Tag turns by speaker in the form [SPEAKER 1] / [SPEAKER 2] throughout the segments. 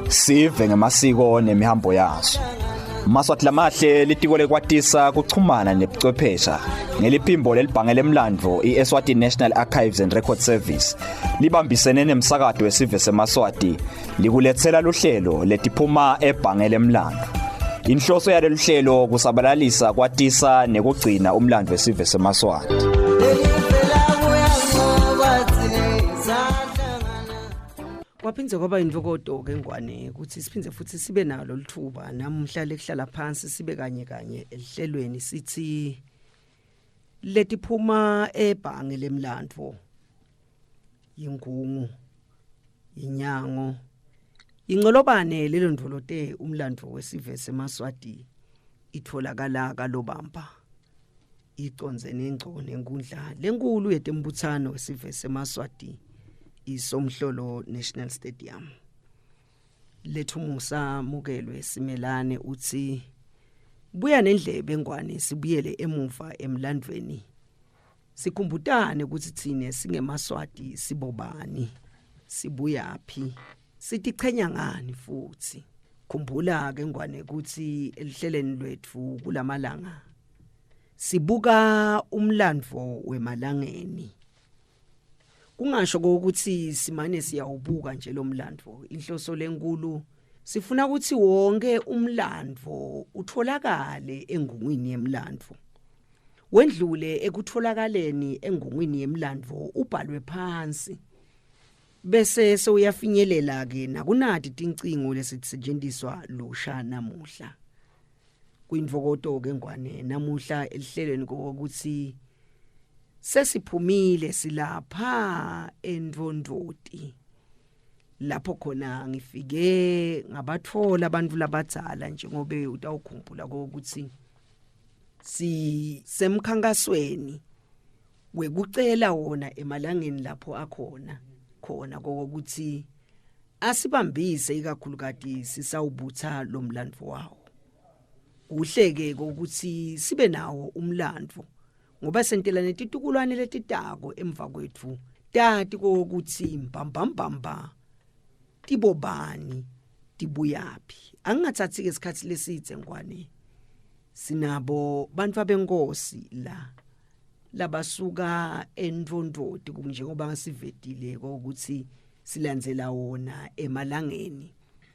[SPEAKER 1] Sive ngemasiko nemihambo yazo. Maswathi lamahle litiko lekwatisa kuchumana nebuchwephesha ngeliphimbo lelibhange lemlandvo iEswatini National Archives and Record Service libambisene nemsakazo wesive seMaswati likulethela luhlelo letiphuma ebhange lemlandvo. Inhloso yalolu hlelo kusabalalisa kwatisa nekugcina umlandvo wesive seMaswati.
[SPEAKER 2] Kwaphindze kwaba invokodo ke ngwane ukuthi siphindze futhi sibe nalo lithuba namhla lekuhlala phansi sibe kanye elihlelweni sithi letiphuma ebhange lemlandvo ingungu inyango ingcolobane lelondvolote umlandvo wesive seMaswati itholakala kaLobamba iconze nengco nenkundla lenkulu yetembuthano wesive seMaswati iSomhlolo National Stadium. Lethumusa mukelwe simelane uthi buya nendlebe ngwane sibuyele emuva emlandweni. Sikhumbutane ukuthi thine singeMaswati sibobani, sibuyaphi, sitichenya ngani futhi. Khumbula ke ngwane ukuthi elihleleni lwethu kulamalanga sibuka umlandvo wemalangeni. Kungasho ukuthi simane siyawubuka nje lo mlandvo, inhloso lenkulu sifuna ukuthi wonke umlandvo utholakale engungwini yemlandvo. Wendlule ekutholakaleni engungwini yemlandvo ubhalwe phansi. Bese soyafinyelela ke nakunati tincingo lesitsetshenziswa lusha namuhla. Kuyinvokodo ke ngwane namuhla elihlelweni ukuthi sesiphumile silapha eNdvondoti lapho khona ngifike ngabathola abantu labadzala njengobe utawukhumbula ukuthi si semkhankasweni wekucela wona emalangeni lapho khona ukuthi asibambise ikakhulukati sisawubutha lo mlandvo wawo. Kuhleke ukuthi sibe nawo umlandvo ngoba sentela netitukulwane letitako emva kwethu tati ukuthi mbambambamba tibobani tibuyaphi. Angingathathi ke isikhathi lesithe ngwane sinabo bantu abenkosi labasuka eNdvondoti njengoba ngasivedile ukuthi silandzela wona emalangeni.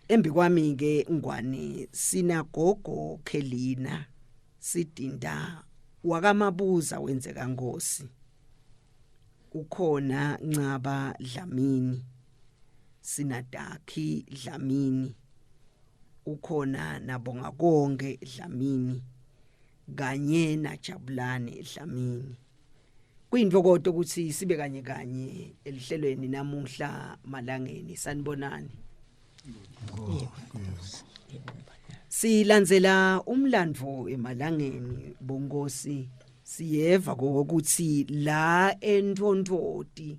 [SPEAKER 2] Embi kwami ke ngwane sinagogo Khelina sidinda wakamabuza wenzeka Nkosi, ukhona Ncaba Dlamini, sinadakhi Dlamini, ukhona nabonga konke Dlamini kanye naJabulane Dlamini. Kuyinvokodo ukuthi sibe kanye elihlelweni namuhla malangeni. Sanibonani. Silandzela umlandvo emalangeni bonkosi siyeva ukuthi la eNdvondoti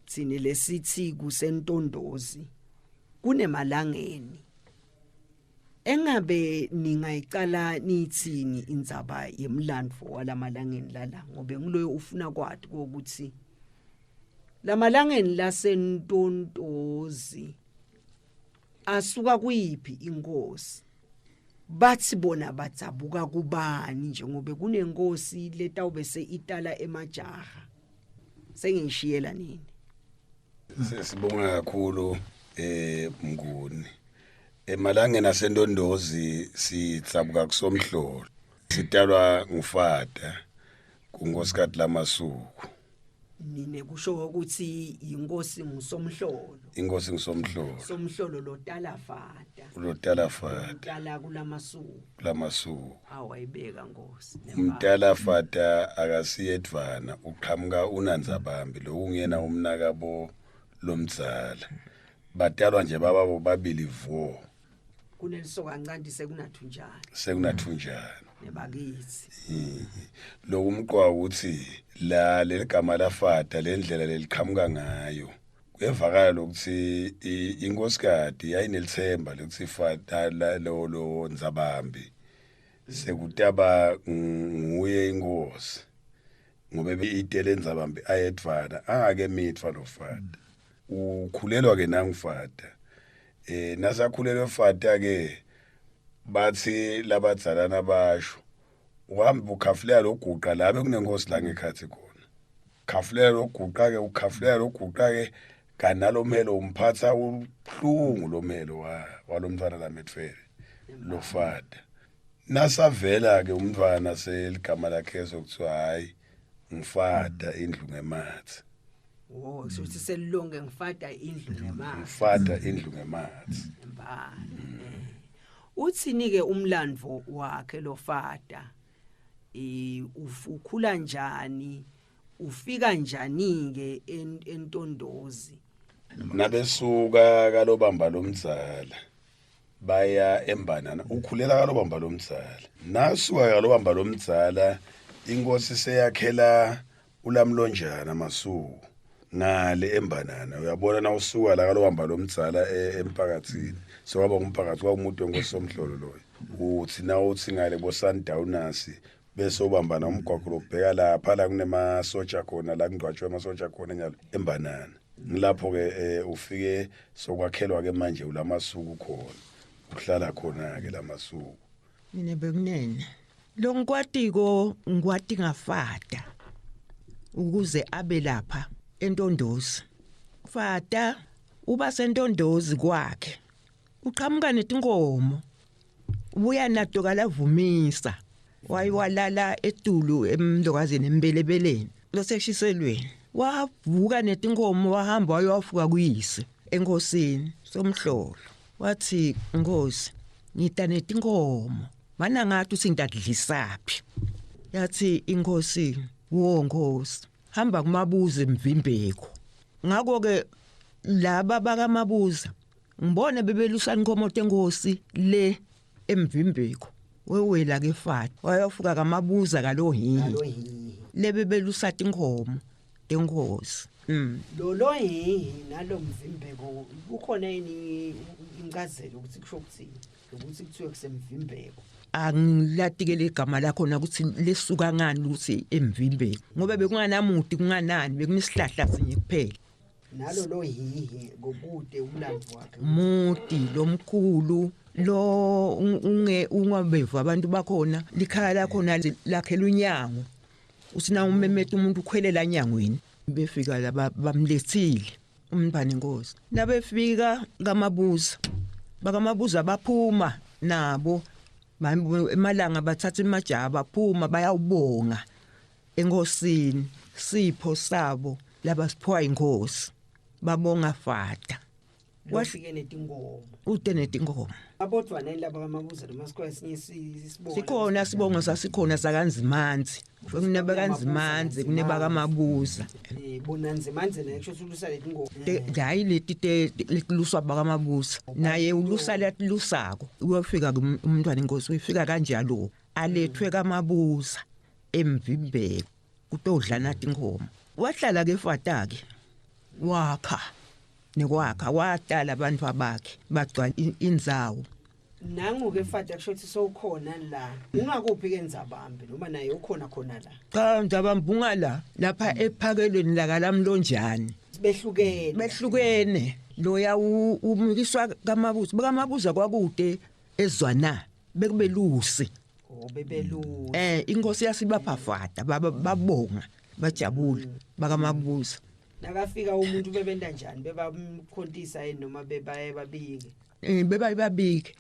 [SPEAKER 2] tsine lesithi kusentondozi kunemalangeni. Engabe ningayicala nithini indzaba yemlandvo walamalangeni lala ngobe nguloyo ufuna kwati ukuthi lamalangeni lasentondozi asuka kuyiphi inkosi. Bathi bona batsabuka kubani njengobe kunenkosi letawube seitala emajaha. Sengishiyela nini?
[SPEAKER 3] Sibonga kakhulu Mnguni. Emalangeni asendondozi sitsabuka kuSomhlolo. Sitalwa ngufata kuNkosikati laMasuku.
[SPEAKER 2] Nine kusho ukuthi inkosi nguSomhlolo.
[SPEAKER 3] Inkosi nguSomhlolo.
[SPEAKER 2] Somhlolo lotala fata.
[SPEAKER 3] Lotala fata.
[SPEAKER 2] Lotala kulamasuku.
[SPEAKER 3] Lamasuku.
[SPEAKER 2] Awayibeka Nkosi.
[SPEAKER 3] Umtala fata akasiyedvana uqhamuka uNanzabambi lo ungena umnakabo lomdzala. Batalwa nje bababo babili vo.
[SPEAKER 2] kunelisoka kancane sekunathunjana
[SPEAKER 3] sekunathunjana
[SPEAKER 2] nebakithi
[SPEAKER 3] lo umqwa uthi la leligama lafata lendlela leliqhamuka ngayo kuyevakala ukuthi inkosikadi yayinelithemba lokuthi fata lo Nzabambi sekutaba nguye inkosi ngoba itele Nzabambi ayedvana angake mitfa lo fata ukhulelwa ke nangifata nasakhulelwe fata ke bathi labadzalana basho uhamba ukhafulela loguqa la bekunenkosi la ngekhathi khona khafulela loguqa ke ukhafulela loguqa ke kanalo mhelo umphatha uhlungu lo mhelo walomntwana lametfele lo fata nasavela ke umntwana seligama lakhe sokuthiwa hayi ngifata indlu ngemathi
[SPEAKER 2] sokuthi selilonge ngifata indlu ngemathi
[SPEAKER 3] ngifata indlu ngemathi
[SPEAKER 2] uthini ke umlandvo wakhe lo fata ukhula njani ufika njani ke entondozi
[SPEAKER 3] nabesuka kalobamba lomdzala baya embanana ukhulela kalobamba lomdzala nasuka kalobamba lomdzala inkosi seyakhela ulamlonjana masuku ngale embanana uyabona na usuka la kalobamba lomdzala emphakathini sokwaba umphakathi kwaumuntu wenkosi somhlolo loyo uthi na uthi ngale boSundowners bese ubambana umgwaqo lobheka lapha la kunemasotsha khona la kungcwatshwe amasotsha khona nyalo embanana ngilapho ke ufike sokwakhelwa ke manje ulamasuku khona uhlala khona ke lamasuku
[SPEAKER 4] mina bekunene lo ngikwatiko ngikwati ngafata ukuze abe lapha entondozi fata uba sentondozi kwakhe uqhamuka netinkomo ubuya nato kalavumisa wayiwalala etulu emlokazini embelebeleni loseshiselweni wavuka netinkomo wahamba wayofuka kuyise enkosini somhlolo wathi Nkosi ngita netinkomo mana ngathi usindadlisaphi yathi inkosi wo Nkosi hamba kumabuza emvimbeko ngako ke laba bakamabuza ngibone bebelusana inkomo tenkosi le emvimbeko wewela ke fata wayofuka kamabuza kalohihi lebe belusata inkomo tenkosi
[SPEAKER 2] lo hihi nalo mvimbeko ukhona yini incazelo ukuthi kusho ukuthini ukuthi kuthiwe kusemvimbeko
[SPEAKER 4] angilatikele igama lakho na ukuthi lesuka ngani ukuthi emvimbeko ngoba bekunganamuti kunganani bekunesihlahla sinye kuphela
[SPEAKER 2] nalo lo hihi ngokude umlandvo wakhe
[SPEAKER 4] muti lomkhulu lo ungabeva abantu bakhona likhaya lakhona lakhelwa unyango usina umemeta umuntu ukhwelela enyangweni befika laba bamlethile umbane inkosi nabefika kamabuza bakamabuza baphuma nabo emalanga bathatha imajaha baphuma bayawubonga enkosini sipho sabo labasiphiwa inkosi babonga fata
[SPEAKER 2] wafike netinkomo
[SPEAKER 4] ude netinkomo
[SPEAKER 2] abodwa nalaba kamabuza lomasikhwa sinye sibonga
[SPEAKER 4] sikhona sibongo sasikhona sakanzimanzi kuneba kanzimanzi kuneba kamabuza
[SPEAKER 2] bonanzimanzi nayo kusho letinkomo
[SPEAKER 4] hayi leti luswa bakamabuza naye ulusa lusako uyofika umntwana inkosi uyifika kanjalo alethwe kamabuza emvimbeko kutodla nathi inkomo wahlala ke fata ke wakha nekwakha watala abantu abakhe bagcwala indzawo
[SPEAKER 2] nangu ke fata kusho ukuthi sowukhona la ungakuphi ke Nzabambi noma naye ukhona khona la
[SPEAKER 4] cha Nzabambi ungala lapha ephakelweni la kalamlonjani behlukene loya umikiswa kamabuza bakamabuza kwakude ezwana bekubelusi
[SPEAKER 2] bebelusi
[SPEAKER 4] inkosi yasibapha fata babonga bajabula bakamabuza
[SPEAKER 2] nakafika umuntu bebenda njani bebamkhontisa yini noma bebaye babike
[SPEAKER 4] babike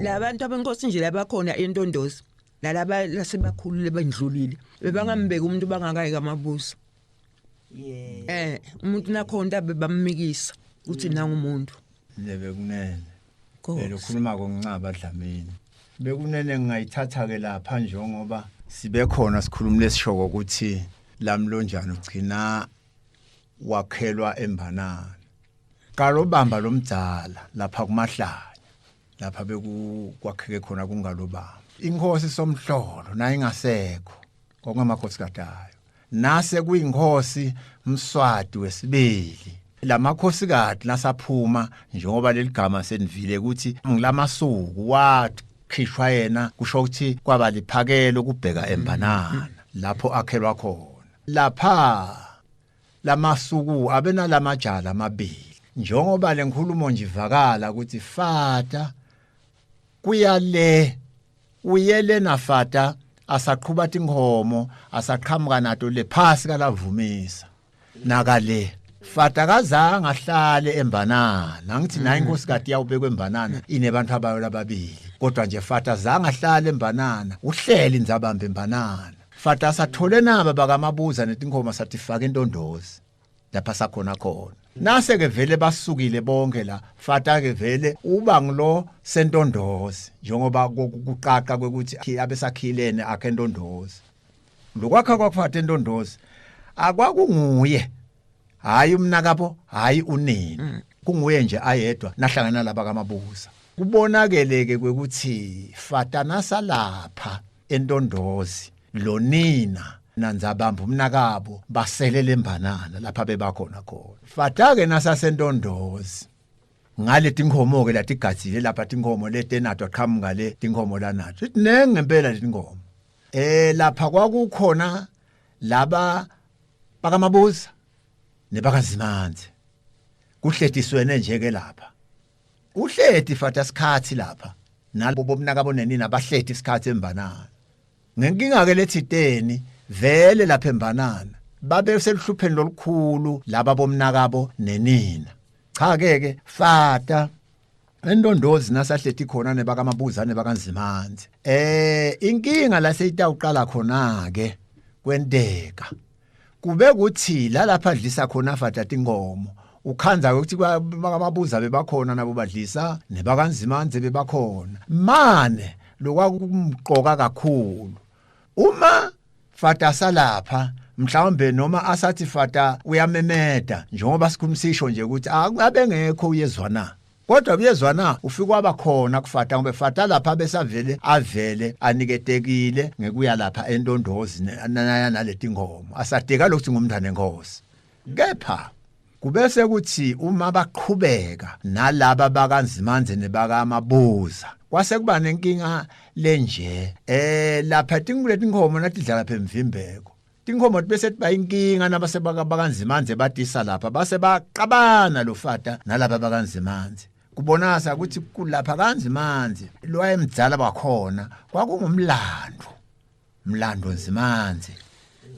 [SPEAKER 4] labantu abenkosi nje labakhona entondozi nalaba lasebakhulule bendlulile bebangambeka umuntu bangakayi kamabuza umuntu nakhonta bebamikisa uthi nanga umuntu
[SPEAKER 5] bekunene bekhuluma koNcaba Dlamini bekunene ngayithatha ke lapha njengoba sibe khona sikhulumile sishoko ukuthi lamlonjana ugcina wakhelwa embanana kalobamba lomdzala lapha kumahlanya lapha bekwakheke khona kungalobamba inkosi somhlolo naye ingasekho kongamakhosi kadayo nase kuyinkosi Mswati wesibili lamakhosi kade nasaphuma njengoba leligama senivile ukuthi ngilamasuku wakhishwa yena kusho ukuthi kwaba liphakelo kubheka embanana lapho akhelwa khona lapha lamasuku abena lamajala amabili njengoba lenkhulumo nje ivakala ukuthi Fata kuyale uyele na Fata asaqhuba inkomo asaqhamuka nato lephasi kalavumisa nakale Fata kazange ahlale embanana ngithi nayi inkosi kade yawubekwe embanana inebantu abayo ababili kodwa nje Fata zange ahlale embanana uhleli inzabambe embanana Fata sathole naba bakamabuza netinkhoma sathi faka intondolozi lapha sakhona khona nase ke vele basukile bonke la Fata ke vele uba ngilo sentondolozi njengoba kuqaqa kwekuthi abesakhilene akhe entondolozi lokwakha kwaFata entondolozi akwakunguye hayi umnakabo hayi unini kunguye nje ayedwa nahlangana laba kamabuza kubonakeleke kwekuthi Fata nasalapha entondolozi lo nina nanzabamba umnakabo baselele embanana lapha bebakhona khona Fata ke nasasentondolozi ngale tinkhomo ke lathi gazile lapha tinkhomo letenato aqhamuka le tinkhomo lanathi nenge ngempela letinkomo lapha kwakukhona laba bakamabuza nebakazimanzi kuhletiswene nje ke lapha uhleti Fata sikhathi lapha nalabo bomnakabo nenina bahleti isikhathi embanana ngenkinga ke lethiteni vele lapha embanana babe selihlupheni lolukhulu laba bomnakabo nenina cha ke Fata entondolozi nasahleti khona nebakamabuza nebakanzimanzi inkinga la seyitawuqala khona ke kwenteka kube kuthi lapha adlisa khona Fata tinkomo ukhanza ukuthi bakamabuza bebakhona nabo badlisa nebakanzimanzi bebakhona mane lokwakumqoka kakhulu uma Fata salapha mhlawumbe noma asathi Fata uyamemeda njengoba sikhulumisisho nje ukuthi abengekho uyezwana kodwa uyezwana ufika abakhona kuFata ngoba Fata lapha besavele avele aniketekile ngekuya lapha entondolozi naleti ngomo asadeka lokuthi ngumndane enkosi kepha kubese kuthi uma baqhubeka nalaba bakanzimanze nebakamabuza kwase kuba nenkinga lenje lapha tinguleti ngomo natidla lapha emvimbeko tinkhomo bese tiba inkinga nabasebakanzimanze batisa lapha base baqabana lo Fata nalaba bakanzimanze kubonasa ukuthi kulapha kanzimanze lo ayemdzala bakhona kwakungumlando nzimanze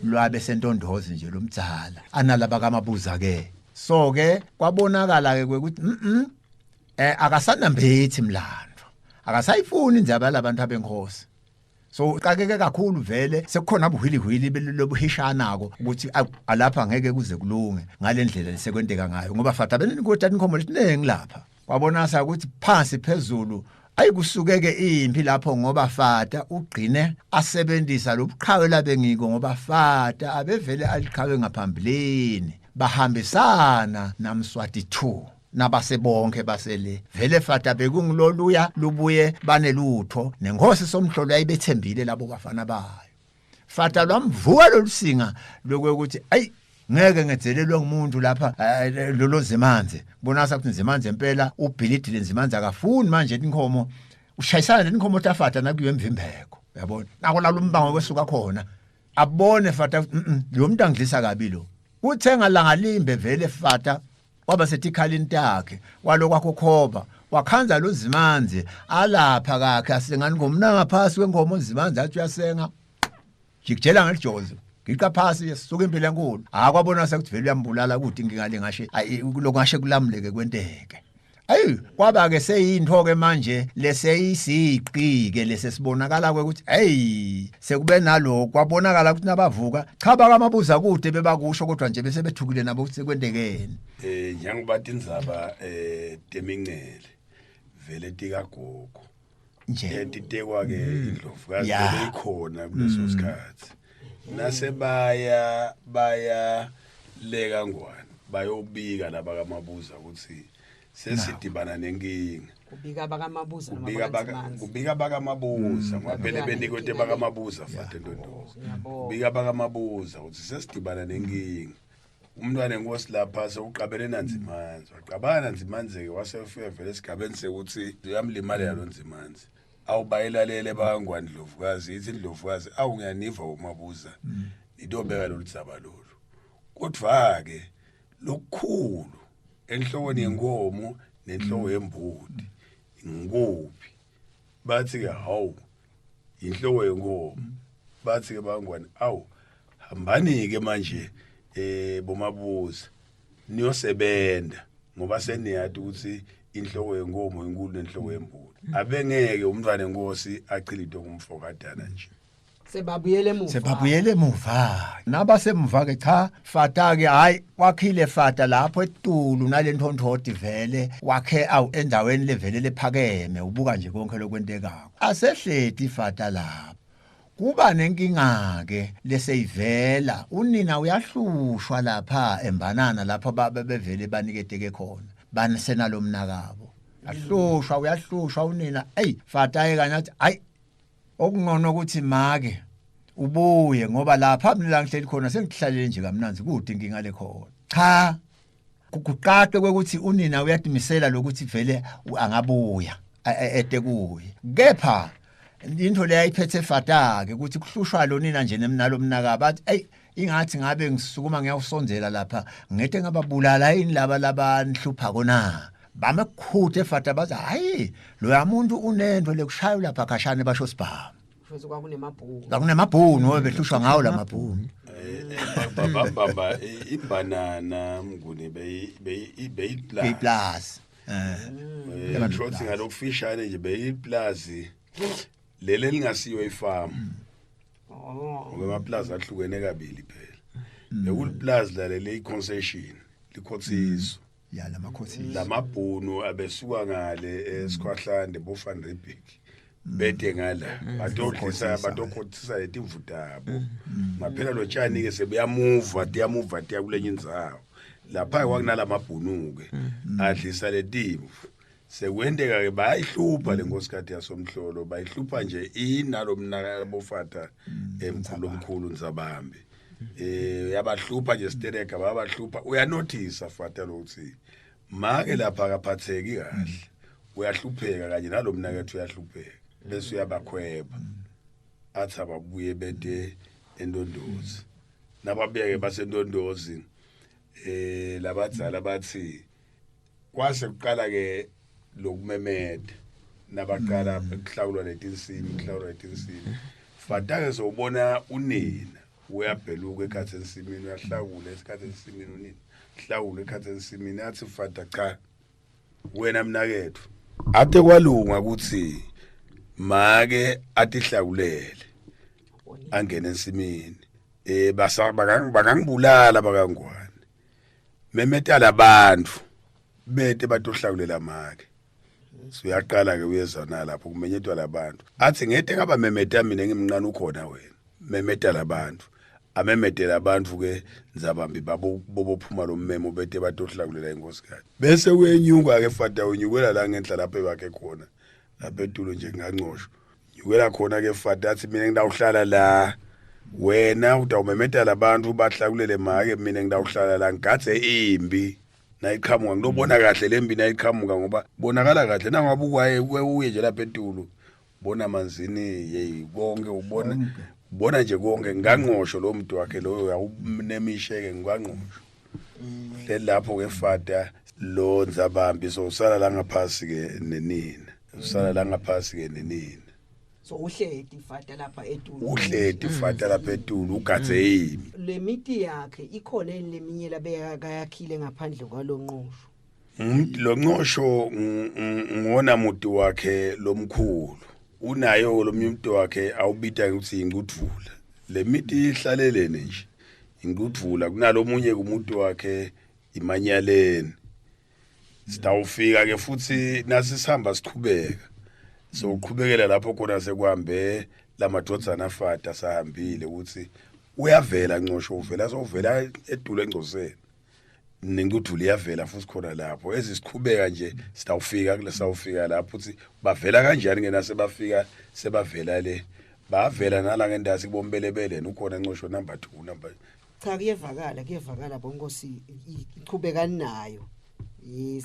[SPEAKER 5] lwabe sentondolozi nje lomdzala analaba kamabuza ke so ke kwabonakala ke ukuthi akasanambethi mlando akasayifuni indzaba labantu abenkosi so qakeke kakhulu vele sekukhona ubuhilihili lobuhishanako ukuthi alapha ngeke kuze kulunge ngalendlela lesekwenteka ngayo ngoba Fata beninkosi inkomo letinengi lapha kwabonasa ukuthi phansi phezulu ayikusukeke impi lapho ngoba Fata ugcine asebenzisa lobuqhawe labengiko ngoba Fata abevele aliqhawe ngaphambilini bahambisana naMswati 2 nabasebonke basele vele Fata bekungiloluya lubuye banelutho nenkosi somhlolo ayibethembile labo bafana bayo Fata lwamvuka lolusinga lokuthi ayi ngeke ngezelelwe ngumuntu lapha lolo Zimanze bonasa ukuthi Zimanze impela ubhilidile Zimanze akafuni manje inkomo ushayisana nenkomo taFata nakuye emvimbeko uyabona nako la lumbango kwesuka khona abone Fata lo muntu angidlisa kabi lo uthenga langa limbe vele Fata waba setikhalini takhe kwalokwakho khoba wakhanza lo Zimanze alapha kakhe asengani ngomnanga phasi kwenkomo Zimanze athi uyasenga jikujela ngelijozo ngiqa phasi yesisuka impilo enkulu akwabona ukuthi vele uyambulala ukuthi inkinga lengashe lokungashe kulamuleke kwenteke ayi kwaba ke seyinto ke manje leseyisiqike lesesibonakala ukuthi hey sekube nalo kwabonakala ukuthi nabavuka cha bakamabuza kude bebakusho kodwa nje bese bethukile nabo ukuthi sekwendekeni
[SPEAKER 3] njengoba indzaba temingcele vele tikagogo nje titekwa ke indlovukazi vele ikhona kuleso sikhathi nase baya leka ngwane bayobika laba kamabuza ukuthi sesidibana nenkinga
[SPEAKER 2] kubika bakamabuza
[SPEAKER 3] kubika bakamabuza ngoba phela benikwe into bakamabuza mfate Ndondozi kubika bakamabuza uthi sesidibana nenkinga umntwana enkosi lapha sewuqabele nanzimanzi waqabana nanzimanzi ke wasefika vele esigabeni sekuthi uyamlimalela lo nzimanzi awubayilalele bangwani Ndlovukazi ithi Ndlovukazi awungiyaniva umabuza idobeka lo litsaba lolu kodwa ke lokukhulu enhlokweni yenkomo nenhloko yembudi ngikuphi bathi ke hawu inhloko yenkomo bathi ke bangwani awu hambani ke manje bomabuza niyosebenza ngoba seniyati ukuthi inhloko yenkomo inkulu nenhloko yembudi abengeke umntwana enkosi achilide kumfokadana nje
[SPEAKER 2] sebabuyele
[SPEAKER 5] emuva nabasemva ke cha fata ke hayi wakhile fata lapho etulu nalenthonthodi vele wakhe awu endaweni levele lephakeme ubuka nje konke lokwentekayo asehleti fata lapho kuba nenkinga ke leseyivela unina uyahlushwa lapha embanana lapha bebevele baniketeke khona banisena lo mnakabo uyahlushwa unina fata ekanye athi okungcono ukuthi make ubuye ngoba lapha mina ngihleli khona sengihlalele nje kamnanzi kude inkinga lekhona cha kuqaqe ukuthi unina uyadimisela lokuthi vele angabuya ede kuye kepha into le ayiphethe fata ke ukuthi kuhlushwa lo nina nje nemnalo mnaka bathi ingathi ngabe ngisukuma ngiyawusondzela lapha ngete ngababulala yini laba nhlupha kona bame kukhuthe fata bathi hayi lo yamuntu unento lekushaya lapha khashane basho sibhamu
[SPEAKER 2] futhi kwakunemabhunu
[SPEAKER 5] kwakunemabhunu behlushwa ngawo lamabhunu
[SPEAKER 3] bamba ibanana mnguni
[SPEAKER 5] beyiplaza
[SPEAKER 3] shothi ngalokufishane nje beyiplaza lele lingasiyo ifarm ngoba amaplaza ahlukene kabili phela bekulplaza lale concession likhotsiso lamabhunu abesuka ngale eSkhwahlande boFan Riebeek bede ngala batokhothisa letimvutabo maphela lo tshani ke sebuyamuva kulenye indzawo lapha kwakunala mabhunu ke adlisa letimvu sekwendeka ke bayihlupha lenkosikade yasomhlolo bayihlupha nje inalo mnaka bofata omkhulu Nzabambi yabahlupha nje stereka babahlupha uyanothisa fata lokuthi make lapha akaphatheki kahle uyahlupheka kanye nalo mnakethu uyahlupheka bese uyabakhweba athi ababuye bede eNdondozi nababeke baseNdondozi labadzala bathi kwase kuqala ke lokumemeda nabaqala ukuhlawulwa letinsimi fata ke sobona unina uyabheluka ekhathini ensimini uyahlawula esikhathini ensimini unina hlawula ekhathini ensimini athi fata cha wena mnakethu ade kwalunga ukuthi make atihlawulele angena ensimini bakangibulala bakangwane memeta labantu bete batohlawulela make siyaqala ke uyezana lapho kumenyetwa labantu athi ngete ngaba memeta mina ngimncane ukhona wena memeta labantu amemetela abantu ke Nzabambi bobophuma lo mmemo bete batohlakulela inkosikazi bese kuyenyuka ke fata unyukela la ngenhla lapha bakhe khona lapha etulo nje ngancosho nyukela khona ke fata athi mina ngidawuhlala la wena utawumemeta labantu bahlakulele make mina ngidawuhlala la ngigadze imbi nayiqhamuka ngilobona kahle lembi nayiqhamuka ngoba bonakala kahle nangabe uye nje lapha etulo bona manzini hey konke ubona nje konke nganqosho lo muntu wakhe lo yawunemisheke ngwanqosho lapho ke fata lo Nzabambi so usala la ngaphasi ke nenina
[SPEAKER 2] so uhledi fata lapha
[SPEAKER 3] etulo ugadze yimi
[SPEAKER 2] le miti yakhe ikhona leminye labeyakhile ngaphandle kwalonqosho
[SPEAKER 3] lo nqosho ngona muntu wakhe lomkhulu unayo lo muntu wakhe awubita ukuthi inguthula le miti ihlalelene nje inguthula kunalomunye kumuntu wakhe imanyaleni sitawufika ke futhi nasisihamba siqhubeka so uqhubekela lapho khona sekwambe lamadodzana fata sahambile ukuthi uyavela nqosho uvela sovela edulo engcoseni nenkudulu iyavela futhi khona lapho ezisiqhubeka nje sawufika lapho uthi bavela kanjani ngenase bafika sebavela le bavela nala ngendasi kubombelebele ukhona nqosho number 2 number
[SPEAKER 2] cha kuyevakala bonkosi iqhubeka nayo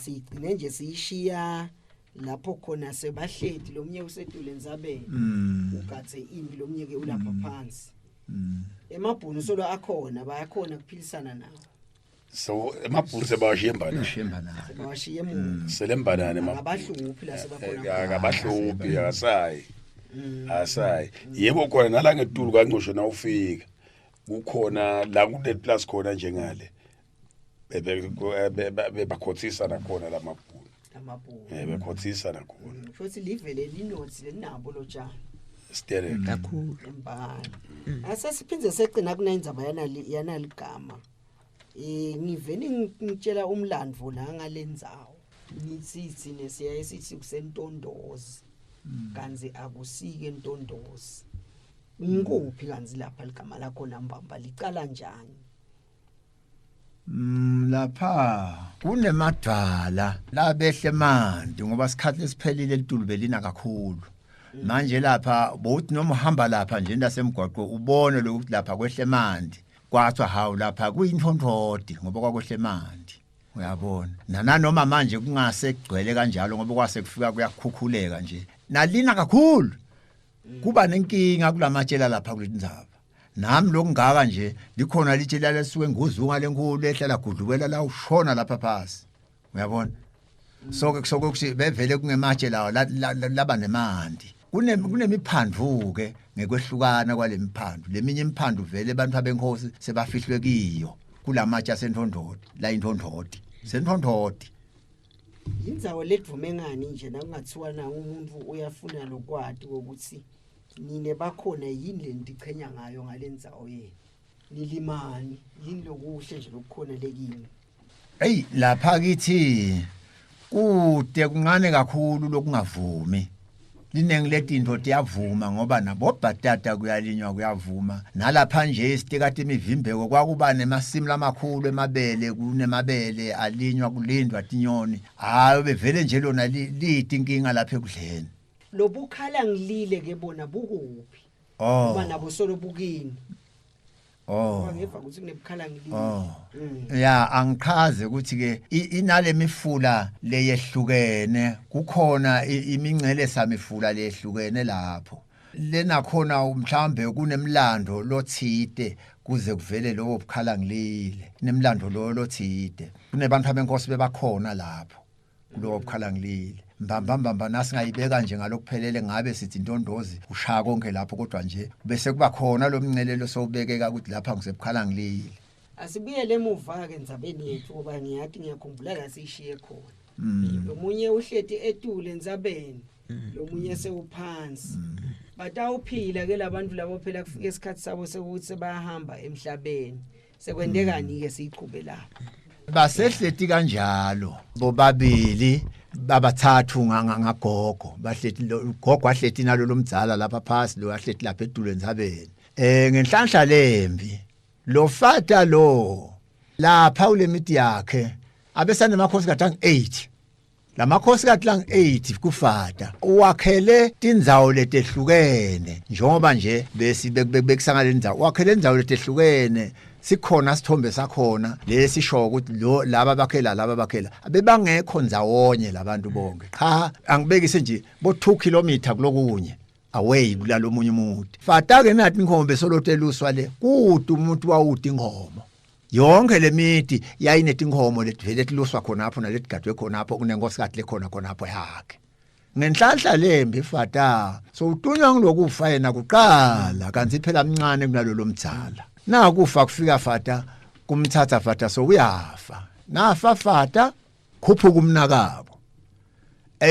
[SPEAKER 2] sigcine nje siyishiya lapho khona sebahleti lomnye usedule nzabeni ugathe imbi lomnye ke ulapha phansi emabhunu solo akhona bayakhona kuphilisana nawo
[SPEAKER 3] so emabhunu sebawashiyembana
[SPEAKER 2] sebawashiye emuva
[SPEAKER 3] selembanane
[SPEAKER 2] abahluphi la sebakhona
[SPEAKER 3] akabahluphi asayi yebo khona nala ngetulu kaNcosho na ufika kukhona la kunet plus khona njengale bebakhothisa nakhona lamabhunu bekhothisa nakhona
[SPEAKER 2] futhi livele linothi lenabo lo tshani
[SPEAKER 3] stere
[SPEAKER 4] kakhulu
[SPEAKER 2] embala asasiphindze seqina kunayindzaba yana ligama ngiveni ngitshela umlandvo la ngalendzawo ngithi nesiya esithi kusentondozi kanzi akusike entondozi ngikuphi kanzi lapha ligama lakho nambamba licala njani
[SPEAKER 5] lapha kunemadvala la behle mandi ngoba sikhathi lesiphelile litulu belina kakhulu manje lapha bothi noma uhamba lapha nje ndasemgwaqo ubone lokuthi lapha kwehle mandi kwathwa hawu lapha kuyinthonthodi ngoba kwakwehle mandi uyabona nanoma manje kungase kugcwele kanjalo ngoba kwase kufika kuyakhukhuleka nje nalina kakhulu kuba nenkinga kulamatshela lapha kulendzaba nami lokungaka nje likhona litshela lesuke nguzunga lenkulu ehlala gudlubela la ushona lapha phasi uyabona sokuthi bevele kungematshe lawo laba nemandi kunemiphandvu ke ngekwehlukana kwalemiphandvu leminye imiphandvu vele abantu abenkosi sebafihlwe kiyo kulamatshe asenthondodi la inthondodi senthondodi
[SPEAKER 2] indzawo ledvume ngani nje nakungathiwa na umuntu uyafuna lokwati ukuthi nine bakhona yini lendichenya ngayo ngalendzawo yini nilimani yini lokuhle nje lokukhona lekini
[SPEAKER 5] hey lapha kithi kude kungane kakhulu lokungavumi linengi letinto tiyavuma ngoba nabo bhatata kuyalinywa kuyavuma nalapha nje isitikati imivimbeko kwakuba nemasimu lamakhulu emabele kunemabele alinywa kulindwa tinyoni hayi bevele nje lona lithi inkinga lapha ekudleni
[SPEAKER 2] lobukhala ngilile ke bona bukuphi ngoba nabo solo bukini ngeva ukuthi kunebukhala ngilile
[SPEAKER 5] ya angichaze ukuthi ke inale mifula leyehlukene kukhona imingcele samifula leyehlukene lapho lena khona mhlambe kunemlando lothide kuze kuvele lobo bukhala ngilile nemlando lothide kunebantu abenkosi bebakhona lapho kulobo bukhala ngilile mbamba nasi ngayibeka nje ngalokuphelele ngabe sithi intondozi ushaya konke lapho kodwa nje bese kuba khona lo mncelelo sobekeka ukuthi lapha ngisebukhala ngilile
[SPEAKER 2] asibuyele emuva ke ndzabeni yethu ngoba ngiyathi ngiyakhumbula la sishiye khona lo munye uhleti etule ndzabeni lo munye sewuphansi batawuphila ke labantu labo phela kufika isikhathi sabo sekuthi bayahamba emhlabeni sekwendekani ke siqhube lapha
[SPEAKER 5] basehleti kanjalo bobabili babathathu ngagogo bahleti gogo ahleti nalo lomdzala lapha phasi lo ahleti lapha edulweni ndzabeni ngenhlanhla lembi lo fata lo lapha ulemiti yakhe abesane makhosi katang 8 la makhosi katlang 8 kufata wakhele tindzawo letehlukene njengoba nje besi bekusangale indzawo wakhele indzawo letehlukene sikhona sithombe sakhona lesisho ukuthi lo laba bakhela abebangekho ndzawonye labantu bonke cha angibekise nje bo 2 km kulokunye away kulalo munye umuntu fata ke nathi inkhombe soloteluswa le kude umuntu wawuthi inkomo yonke lemiti yayinethi inkomo letivele tiluswa khona apho naletigadwe khona apho kunenkosikati lekhona khona apho yakhe ngenhlanhla lembi fata so utunywa ngilokufa yena kuqala kanti phela mncane kunalo lomdzala na kufa kufika fata kumthatha fata so uyafa nafa fata khuphuka umnakabo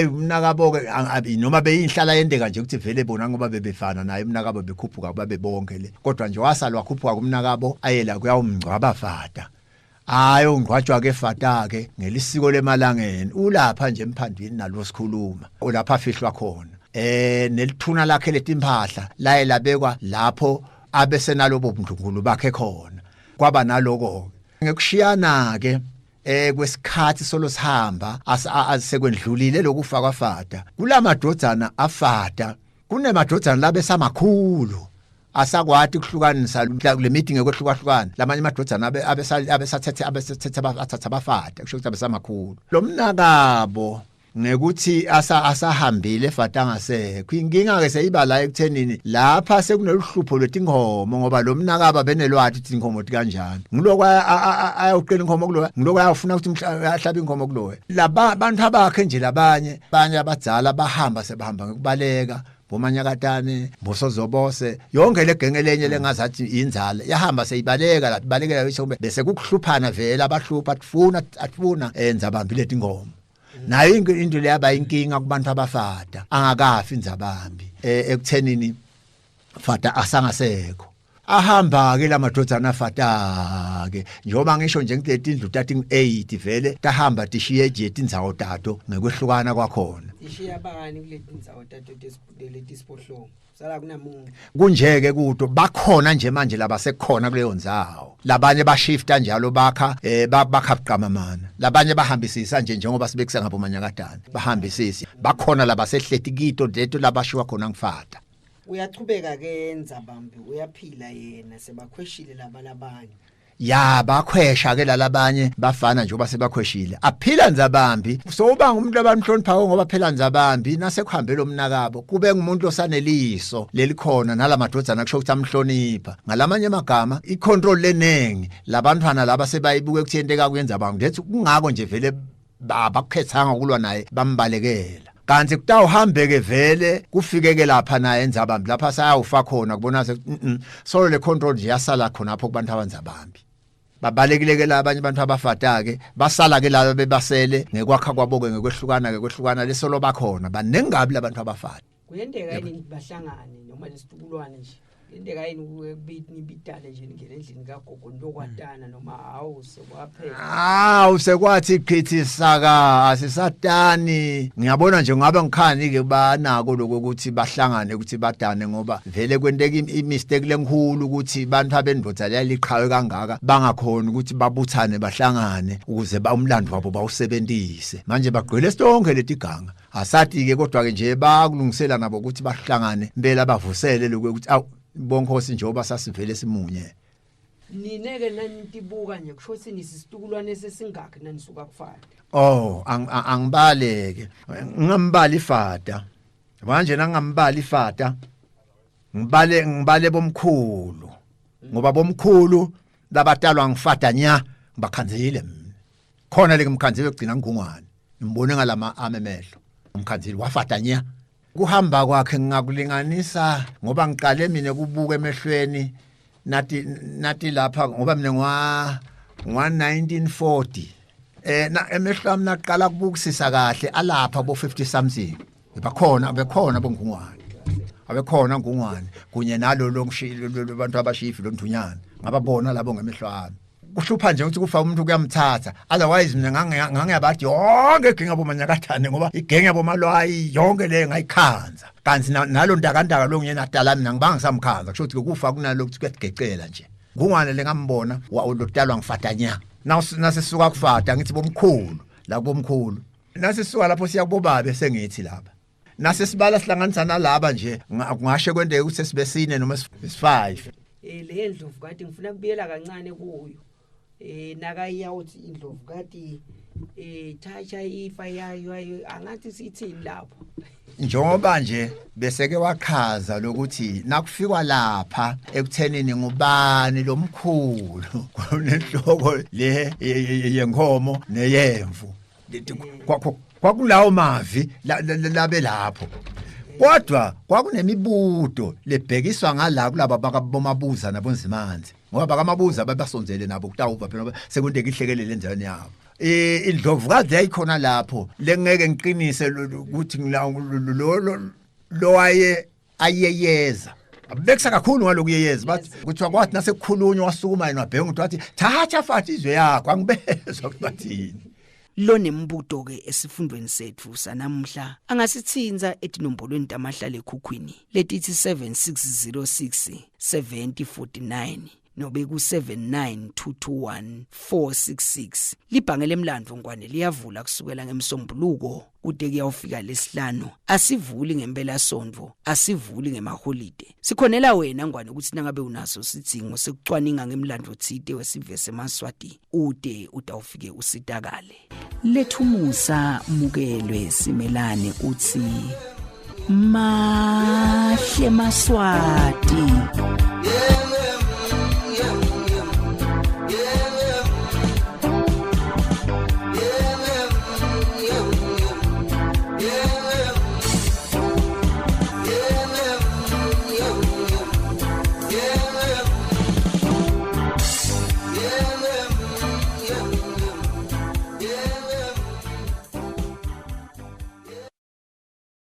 [SPEAKER 5] umnakabo ke abi noma beyinhlala yendeka nje ukuthi vele bona ngoba bebefana naye umnakabo bekhuphuka babe bonke le kodwa nje wasalwa khuphuka kumnakabo ayela kuyawumngcwaba fata hayo ungcwatshwa ke fata ke ngelisiko lemalangeni ulapha nje emphandweni nalo sikhuluma ulapha afihlwa khona nelithuna lakhe letimphahla laye labekwa lapho abesenalobo bundungulu bakhe khona kwaba naloko ngekushiyana ke kwesikhathi solosihamba asekwendlulile lokufa kwaFada kulamadodana aFada kunemadodana labe samakhulu asakwati ukuhlukanisa le meeting ekwehlukahlukana lamanye amadodana abesathethe abaFada kusho ukuthi abesamakhulu lo mnakabo ngekuthi asahambile Fata ngasekho inkinga ke seyiba la ekuthenini lapha sekuneluhlupho lwetinkomo ngoba lo mnakaba benelwathi ukuthi inkomo ti kanjani ngilokwa ayawuqela inkomo kuloya ngilokwa ayafuna ukuthi ahlabe inkomo kuloya labantu abakhe nje labanye abadzala bahamba sebahamba ngekubaleka bomanyakatane bosozobose yonke legenge lenye lengazathi inzala yahamba seyibaleka lapha ibalekela bisho bese kukuhluphana vele abahlupha atfuna enzabambile tinkomo nayo into leyaba inkinga kubantu abaFada angakafi inzabambi ekuthenini Fada asangasekho ahamba ke lamadodana aFada ke njoba ngisho nje ngithe indlu tathi 8 vele tahamba tishiye nje indzawo tato ngekwehlukana kwakhona
[SPEAKER 2] ishiya bani kuleti ndzawo tato leti siphohlongo sala kunamuntu
[SPEAKER 5] kunjeke kuto bakhona nje manje labasekhona kuleyo ndzawo labanye bashifta njalo bakha buqamamana labanye bahambisisa nje njengoba sibekuse ngabo manyakatana bahambisisi bakhona labasehleti kito leto labashiwa khona ngifata
[SPEAKER 2] uyachubeka ke Nzabambi uyaphila yena sebakhweshile labanye
[SPEAKER 5] ya bakhwesha ke lalabanye bafana nje basebakhweshile aphila Nzabambi so uba ngumuntu abanhloniphayo ngoba phela Nzabambi nasekuhambela umnakabo kube ngumuntu osaneliso lelikhona nalamadodana kusho ukuthi amhlonipha ngalamanye amagama icontrol lenengi labantwana laba sebayibuke kuthiyenteka kuyenzabantu lethi kungako nje vele abakukhethanga ukulwa naye bambalekela kanti kutawuhambeke vele kufikeke lapha naye Nzabambi lapha sayawufa khona kubona solo le control nje yasala khona lapho kubantu abanzabambi babalekileke labanye abantu abaFada ke basala ke laba bebasele ngekwakha kwaboke ngekwehlukana lesolo bakhona banengabi labantu abaFada
[SPEAKER 2] kuyendeka yini bahlangane noma lesitukulwane nje yendeka yini ukubiti nibitale nje ngene endlini kagogo ntokwatana noma hawu sekwaphela
[SPEAKER 5] sekwathi khithi saka asisatani ngiyabona nje ngabe ngikhani ke banako lokuthi bahlangane ukuthi badane ngoba vele kwenteka imistake lenkulu ukuthi abantu abendvodza liqhawe kangaka bangakhona ukuthi babuthane bahlangane ukuze umlando wabo bawusebenzise manje bagqwele stonke letiganga asathi ke kodwa ke nje bakulungisela nabo ukuthi bahlangane impela bavusele lokuthi bonkosi njengoba sasivele simunye
[SPEAKER 2] nineke nanitibuka nje kusho ukuthi nisisitukulwane sesingakho nanisuka kuFada
[SPEAKER 5] angibaleke ngingambali iFada manje nangambali iFada ngibale bomkhulu ngoba bomkhulu labatalwa ngiFada nya ngibakhanzile khona le ngimkhanzile ugcina ngungwane ngibone ngalama amemehlo umkhanzile waFada nya kuhamba kwakhe ngingakulinganisa ngoba ngiqale mina kubuka emehlweni nathi lapha ngoba mina ngwa 1940 emehlo ami naqala kubukisisa kahle alapha bo 50 something bekhona bongungwane abekhona ngungwane kunye nalo longishilo abantu abashifi lo Nthunyana ngababona labo ngemehlo ami kuhlupha nje ukuthi kufa umuntu kuyamthatha otherwise mina ngangiyabathi yonke igenge bomanyakatane ngoba igenge yabomalwayi yonke le ngayikhanza kanti nalo ndakandaka lo ngiyena dala mina ngibangisamkhanza kusho ukuthi kufa kunalo ukuthi kuyagecela nje ngungwane lengambona lokutalwa ngiFada nya nasisuka kuFada ngithi bomkhulu la bomkhulu nasisuka lapho siya kubobabe sengithi lapha nasesibala sihlanganisa nalaba nje ngashe kwendeke ukuthi sibesine noma si5
[SPEAKER 2] le Ndlovu kade ngifuna kubiyela kancane kuyo nakayiya uthi iNdlovu kade thatha ifa yayo angathi sithini lapho
[SPEAKER 5] njengoba nje beseke waqhaza lokuthi nakufikwa lapha ekuthenini ngubani lomkhulu kunenhloko le yenkomo neyemvu kwakulawo mavi labe lapho kodwa kwakunemibuto lebhekiswa ngala kulaba bakaBomabuza nabonzimanzi ngoba bakaMabuza babasonzele nabo kutawuva phela sekwenteka ihlekelele endaweni yabo iNdlovu kade yayikhona lapho lengeke ngiqinise ukuthi lo waye ayeyeza abekisa kakhulu ngalokuyeyeza bathi kuthiwa kwathi nasekukhulunywa wasukuma yena wabheka ukuthi wathi thatha Fada izwe yakho angibezwa kubathini
[SPEAKER 2] lo nembuto ke esifundweni sethu sanamhla angasithinza etinombolweni tamahlale ekhukhwini letithi 7606 7049 nobe ku 79221 libhange lemlandvo ngwane liyavula kusukela ngemsombuluko kude kuyawufika lesihlanu. Asivuli ngempela sonto, asivuli ngemaholide. Sikhonela wena ngwane ukuthi nangabe unaso sidingo sekucwaninga ngemlandvo tsite wesive seMaswati ude utawufike usitakale. Lethumusa mukelwe simelane utsi Mahle Maswati.